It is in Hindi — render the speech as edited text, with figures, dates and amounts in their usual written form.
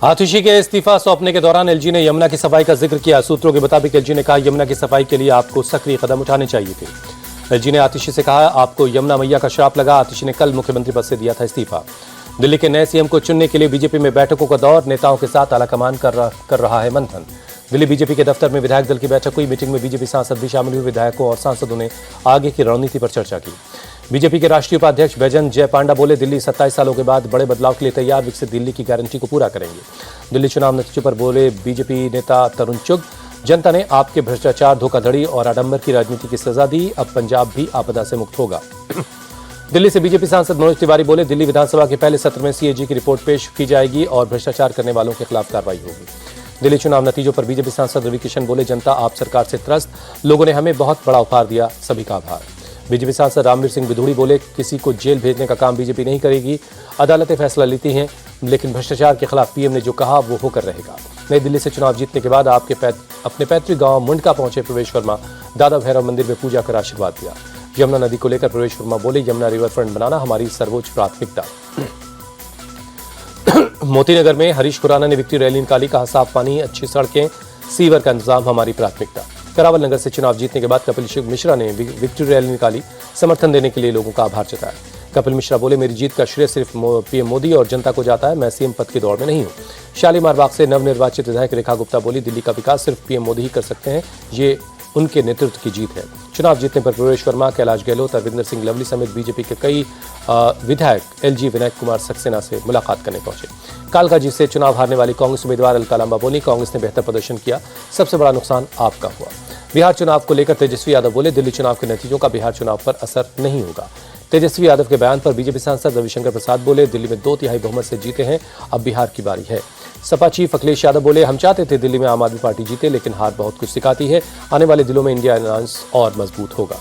आतिशी के इस्तीफा सौंपने के दौरान एलजी ने यमुना की सफाई का जिक्र किया। सूत्रों के मुताबिक एलजी ने कहा, यमुना की सफाई के लिए आपको सक्रिय कदम उठाने चाहिए थे। एलजी ने आतिशी से कहा, आपको यमुना मैया का श्राप लगा। आतिशी ने कल मुख्यमंत्री पद से दिया था इस्तीफा। दिल्ली के नए सीएम को चुनने के लिए बीजेपी में बैठकों का दौर, नेताओं के साथ आलाकमान कर रहा है मंथन। दिल्ली बीजेपी के दफ्तर में विधायक दल की बैठक हुई। मीटिंग में बीजेपी सांसद भी शामिल हुए। विधायकों और सांसदों ने आगे की रणनीति पर चर्चा की। बीजेपी के राष्ट्रीय उपाध्यक्ष बैजंत जय पांडा बोले, दिल्ली 27 सालों के बाद बड़े बदलाव के लिए तैयार, विकसित दिल्ली की गारंटी को पूरा करेंगे। दिल्ली चुनाव नतीजों पर बोले बीजेपी नेता तरुण चुग, जनता ने आपके भ्रष्टाचार, धोखाधड़ी और आडंबर की राजनीति की सजा दी। अब पंजाब भी आपदा से मुक्त होगा। दिल्ली से बीजेपी सांसद मनोज तिवारी बोले, दिल्ली विधानसभा के पहले सत्र में सीएजी की रिपोर्ट पेश की जाएगी और भ्रष्टाचार करने वालों के खिलाफ कार्रवाई होगी। दिल्ली चुनाव नतीजों पर बीजेपी सांसद रवि किशन बोले, जनता आप सरकार से त्रस्त, लोगों ने हमें बहुत बड़ा उपहार दिया, सभी का आभार। बीजेपी सांसद रामवीर सिंह विधूड़ी बोले, किसी को जेल भेजने का काम बीजेपी नहीं करेगी, अदालतें फैसला लेती हैं, लेकिन भ्रष्टाचार के खिलाफ पीएम ने जो कहा वो होकर रहेगा। नई दिल्ली से चुनाव जीतने के बाद अपने पैतृक गांव मुंडका पहुंचे प्रवेश वर्मा, दादा भैरव मंदिर में पूजा कर आशीर्वाद दिया। यमुना नदी को लेकर प्रवेश वर्मा बोले, यमुना रिवर फ्रंट बनाना हमारी सर्वोच्च प्राथमिकता। मोतीनगर में हरीश खुराना ने विक्ट्री रैली निकाली, कहा, साफ पानी, अच्छी सड़कें, सीवर का इंतजाम हमारी प्राथमिकता। करावल नगर से चुनाव जीतने के बाद कपिल मिश्रा ने विक्ट्री रैली निकाली, समर्थन देने के लिए लोगों का आभार जताया। कपिल मिश्रा बोले, मेरी जीत का श्रेय सिर्फ पीएम मोदी और जनता को जाता है, मैं सीएम पद की दौड़ में नहीं हूं। शालीमार बाग से नवनिर्वाचित विधायक रेखा गुप्ता बोली, दिल्ली का विकास सिर्फ पीएम मोदी ही कर सकते हैं, ये उनके नेतृत्व की जीत है। चुनाव जीतने पर प्रवेश वर्मा, कैलाश गहलोत, अरविंदर सिंह लवली समेत बीजेपी के कई विधायक एलजी विनायक कुमार सक्सेना से मुलाकात करने पहुंचे। कालकाजी से चुनाव हारने वाली कांग्रेस उम्मीदवार अलका लांबा बोली, कांग्रेस ने बेहतर प्रदर्शन किया, सबसे बड़ा नुकसान आपका हुआ। बिहार चुनाव को लेकर तेजस्वी यादव बोले, दिल्ली चुनाव के नतीजों का बिहार चुनाव पर असर नहीं होगा। तेजस्वी यादव के बयान पर बीजेपी सांसद रविशंकर प्रसाद बोले, दिल्ली में 2/3 बहुमत से जीते हैं, अब बिहार की बारी है। सपा चीफ अखिलेश यादव बोले, हम चाहते थे दिल्ली में आम आदमी पार्टी जीते, लेकिन हार बहुत कुछ सिखाती है, आने वाले दिनों में इंडिया अलायंस और मजबूत होगा।